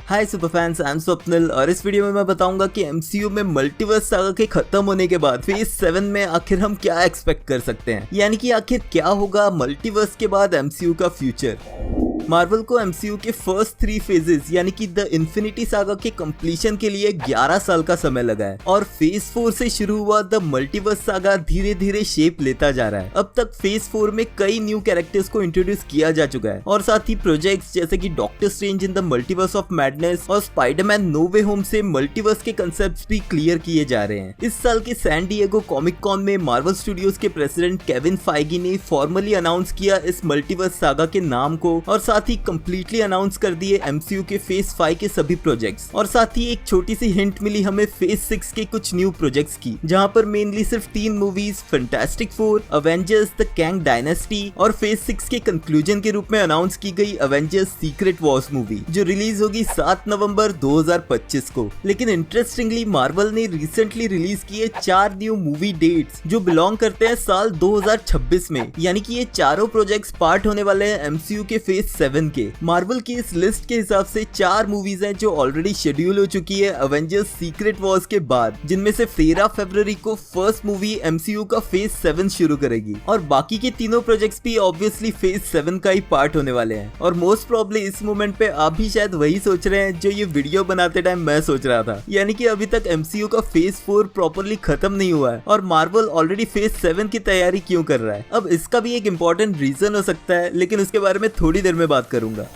Hi super fans, I am Swapnil और इस video में मैं बताऊंगा कि एमसीयू में मल्टीवर्स सागा के खत्म होने के बाद फेज 7 में आखिर हम क्या एक्सपेक्ट कर सकते हैं, यानी कि आखिर क्या होगा मल्टीवर्स के बाद एमसीयू का फ्यूचर। मार्वल को एमसीयू के फर्स्ट 3 फेजेस यानी कि द इन्फिनिटी सागा के कंप्लीशन के लिए 11 साल का समय लगा है और फेज 4 से शुरू हुआ द मल्टीवर्स सागा धीरे धीरे शेप लेता जा रहा है। अब तक फेज 4 में कई न्यू कैरेक्टर्स को इंट्रोड्यूस किया जा चुका है और साथ ही प्रोजेक्ट्स जैसे कि doctor strange in the multiverse of madness और स्पाइडरमैन नो वे होम से मल्टीवर्स के कंसेप्ट्स भी क्लियर किए जा रहे हैं। इस साल के सैन डिएगो कॉमिक कॉन में मार्वल स्टूडियोज के प्रेसिडेंट केविन फाइगी ने फॉर्मली अनाउंस किया इस मल्टीवर्स सागा के नाम को और साथ ही कंप्लीटली अनाउंस कर दिए एमसीयू के फेज 5 के सभी प्रोजेक्ट्स और साथ ही एक छोटी सी हिंट मिली हमें फेज 6 के कुछ न्यू प्रोजेक्ट्स की, जहां पर मेनली सिर्फ 3 movies fantastic four, Avengers the Kang dynasty और फेज 6 के कंक्लूजन के रूप में अनाउंस की गई अवेंजर्स सीक्रेट वॉर्स मूवी जो रिलीज होगी 7 नवंबर 2025 को। लेकिन इंटरेस्टिंगली मार्वल ने रिसेंटली रिलीज किए 4 न्यू मूवी डेट्स जो बिलोंग करते हैं साल 2026 में, यानी कि ये चारों प्रोजेक्ट्स पार्ट होने वाले हैं एमसीयू के फेज 7 के। मार्वल की इस लिस्ट के हिसाब से 4 मूवीज हैं जो ऑलरेडी शेड्यूल हो चुकी है अवेंजर्स सीक्रेट वॉर्स के बाद, जिनमें से 13 फरवरी को फर्स्ट मूवी एमसीयू का फेज 7 शुरू करेगी और बाकी के तीनों प्रोजेक्ट्स भी ऑब्वियसली फेज 7 का ही पार्ट होने वाले हैं। और मोस्ट प्रॉब्ली इस मोमेंट पे आप भी शायद वही सोच रहे हैं जो ये वीडियो बनाते टाइम मैं सोच रहा था, यानी कि अभी तक एमसीयू का फेज 4 प्रॉपरली खत्म नहीं हुआ है और मार्वल ऑलरेडी फेज 7 की तैयारी क्यों कर रहा है। अब इसका भी एक इम्पोर्टेंट रीजन हो सकता है, लेकिन उसके बारे में थोड़ी देर में बात करूंगा।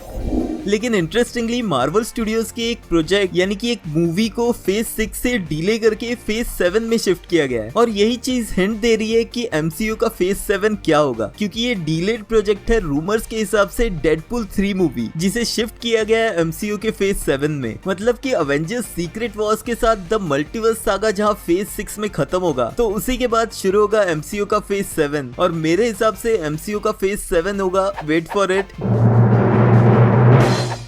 लेकिन इंटरेस्टिंगली मार्वल स्टूडियोज के एक प्रोजेक्ट यानी कि एक मूवी को फेज 6 से डिले करके फेज 7 में शिफ्ट किया गया है और यही चीज हिंट दे रही है कि एमसीयू का फेज 7 क्या होगा, क्योंकि ये डिलेड प्रोजेक्ट है रूमर्स के हिसाब से डेडपूल 3 मूवी जिसे शिफ्ट किया गया है एमसीयू के फेज 7 में। मतलब कि अवेंजर्स सीक्रेट वॉर्स के साथ द मल्टीवर्स सागा जहां फेज 6 में खत्म होगा तो उसी के बाद शुरू होगा एमसीयू का फेज 7 और मेरे हिसाब से एमसीयू का फेज 7 होगा, wait for it,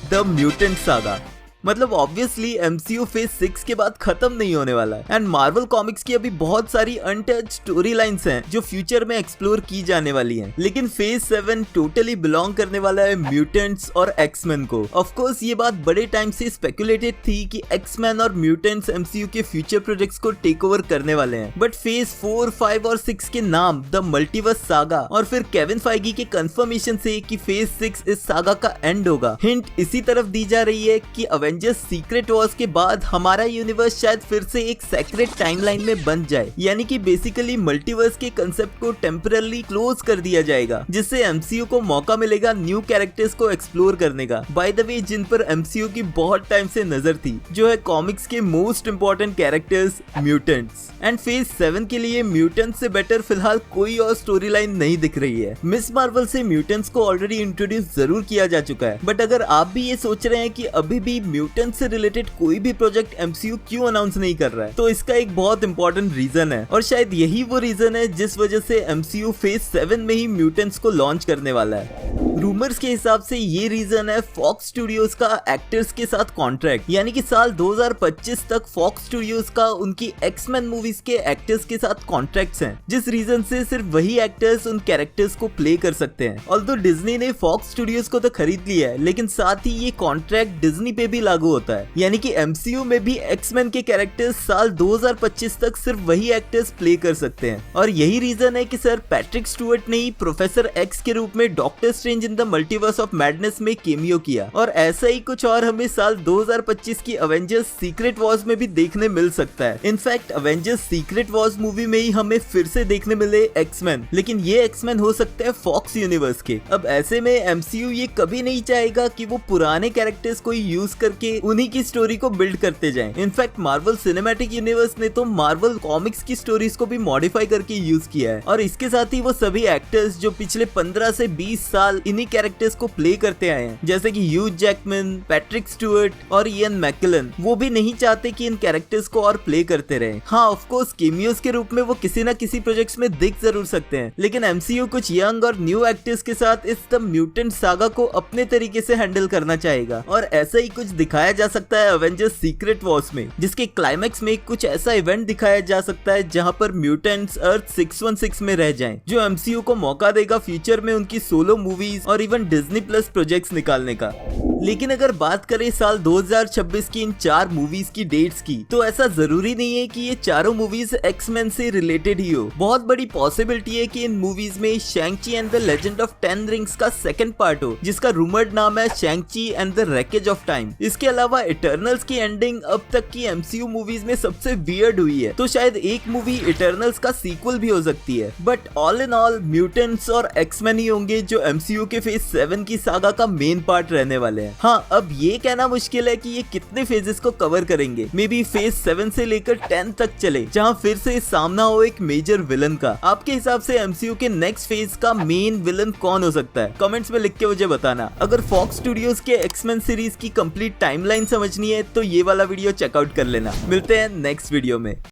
the mutant saga. मतलब ऑब्वियसली एमसीयू फेज 6 के बाद खत्म नहीं होने वाला है एंड मार्वल कॉमिक्स की अभी बहुत सारी अनटच्ड स्टोरी लाइन्स हैं जो फ्यूचर में एक्सप्लोर की जाने वाली हैं। लेकिन फेज 7 टोटली बिलोंग करने वाला है म्यूटेंट्स और एक्समैन को। ऑफ कोर्स ये बात बड़े टाइम से स्पेकुलेटेड थी कि एक्समैन और म्यूटेंट्स एमसीयू के फ्यूचर प्रोजेक्ट्स को टेक ओवर करने वाले हैं, बट फेज 4, 5 और 6 के नाम द मल्टीवर्स सागा और फिर केविन फाइगी के कंफर्मेशन से कि फेज 6 इस सागा का एंड होगा, हिंट इसी तरफ दी जा रही है कि अवेंजर्स सीक्रेट वॉर्स के बाद हमारा यूनिवर्स शायद फिर से एक सेक्रेट टाइमलाइन में बन जाए, यानी कि बेसिकली मल्टीवर्स के कंसेप्ट को टेम्पररी क्लोज कर दिया जाएगा, जिससे एमसीयू को मौका मिलेगा न्यू कैरेक्टर्स को एक्सप्लोर करने का। बाय द वे जिन पर एमसीयू की बहुत टाइम से नजर थी, जो है कॉमिक्स के most important characters mutants. And phase 7 के लिए म्यूटेंट्स से बेटर फिलहाल कोई और स्टोरी लाइन नहीं दिख रही है। मिस मार्वल से म्यूटेंट्स को ऑलरेडी इंट्रोड्यूस जरूर किया जा चुका है, बट अगर आप भी ये सोच रहे हैं कि अभी भी म्यूटेंट्स से रिलेटेड कोई भी प्रोजेक्ट एमसीयू क्यों अनाउंस नहीं कर रहा है, तो इसका एक बहुत इंपॉर्टेंट रीजन है और शायद यही वो रीजन है जिस वजह से एमसीयू फेज 7 में ही म्यूटेंट्स को लॉन्च करने वाला है। रूमर्स के हिसाब से ये रीजन है फॉक्स स्टूडियोज का एक्टर्स के साथ कॉन्ट्रैक्ट, यानी कि साल 2025 तक फॉक्स स्टूडियोज का उनकी एक्समैन मूवीज के एक्टर्स के साथ कॉन्ट्रैक्ट्स हैं, जिस रीजन से सिर्फ वही एक्टर्स उन कैरेक्टर्स को प्ले कर सकते हैं। ऑल्दो डिज्नी ने फॉक्स स्टूडियोज को तो खरीद लिया है, लेकिन साथ ही ये कॉन्ट्रैक्ट डिज्नी पे भी लागू होता है, यानी कि एमसीयू में भी एक्समैन के कैरेक्टर्स साल 2025 तक सिर्फ वही एक्टर्स प्ले कर सकते हैं। और यही रीजन है कि सर पैट्रिक स्टुअर्ट ने ही प्रोफेसर एक्स के रूप में doctor strange in the multiverse of madness में केमियो किया और ऐसा ही कुछ और हमें साल 2025 की अवेंजर्स सीक्रेट वॉर्स में भी देखने मिल सकता है। In fact Avengers secret Wars movie में ही हमें फिर से देखने मिले एक्समैन, लेकिन ये एक्समैन हो सकते हैं फॉक्स यूनिवर्स के। अब ऐसे में एमसीयू ये कभी नहीं चाहेगा कि वो पुराने कैरेक्टर्स को यूज करके उन्हीं की स्टोरी को बिल्ड करते जाएं। इनफैक्ट मार्वल सिनेमैटिक यूनिवर्स ने तो मार्वल कॉमिक्स की स्टोरीज को भी मॉडिफाई करके यूज किया है और इसके साथ ही वो सभी एक्टर्स जो पिछले 15 से 20 साल इन्हीं कैरेक्टर्स को प्ले करते आए हैं, जैसे कि ह्यू जैकमैन, पैट्रिक स्टुअर्ट और इयन मैकेलन, वो भी नहीं चाहते कि इन कैरेक्टर्स को और प्ले करते रहे। हाँ ऑफ कोर्स केमियोस के रूप में वो किसी न किसी प्रोजेक्ट्स में दिख जरूर सकते हैं, लेकिन एमसीयू कुछ यंग और न्यू एक्टर्स के साथ इस द म्यूटेंट सागा को अपने तरीके से हैंडल करना चाहेगा और ऐसा ही कुछ दिखाया जा सकता है अवेंजर्स सीक्रेट वॉर्स में, जिसके क्लाइमैक्स में कुछ ऐसा इवेंट दिखाया जा सकता है जहां पर म्यूटेंट्स अर्थ 616 में रह जाएं, जो एमसीयू को मौका देगा फ्यूचर में उनकी सोलो मूवीज मूवीज और इवन डिज्नी प्लस प्रोजेक्ट्स निकालने का। लेकिन अगर बात करें साल 2026 की इन 4 मूवीज की डेट्स की, तो ऐसा जरूरी नहीं है कि ये चारों मूवीज एक्समैन से रिलेटेड ही हो। बहुत बड़ी पॉसिबिलिटी है कि इन मूवीज में शैंग-ची and the legend of 10 rings का सेकंड पार्ट हो, जिसका रूमर्ड नाम है शैंग-ची and the wreckage of time. इसके अलावा इटर्नल्स की एंडिंग अब तक की MCU मूवीज में सबसे वियर्ड हुई है, तो शायद एक मूवी इटर्नल्स का सीक्वल भी हो सकती है। But all in all mutants और एक्समैन ही होंगे जो MCU के फेज 7 की सागा का मेन पार्ट रहने वाले हैं। हाँ, अब ये कहना मुश्किल है कि ये कितने फेजेस को कवर करेंगे। मे बी फेज 7 से लेकर 10 तक चले, जहाँ फिर से सामना हो एक मेजर विलन का। आपके हिसाब से MCU के नेक्स्ट फेज का मेन विलन कौन हो सकता है? कमेंट्स में लिख के मुझे बताना। अगर फॉक्स स्टूडियोज के एक्समैन सीरीज की कंप्लीट टाइमलाइन समझनी है तो ये वाला वीडियो चेकआउट कर लेना। मिलते हैं नेक्स्ट वीडियो में।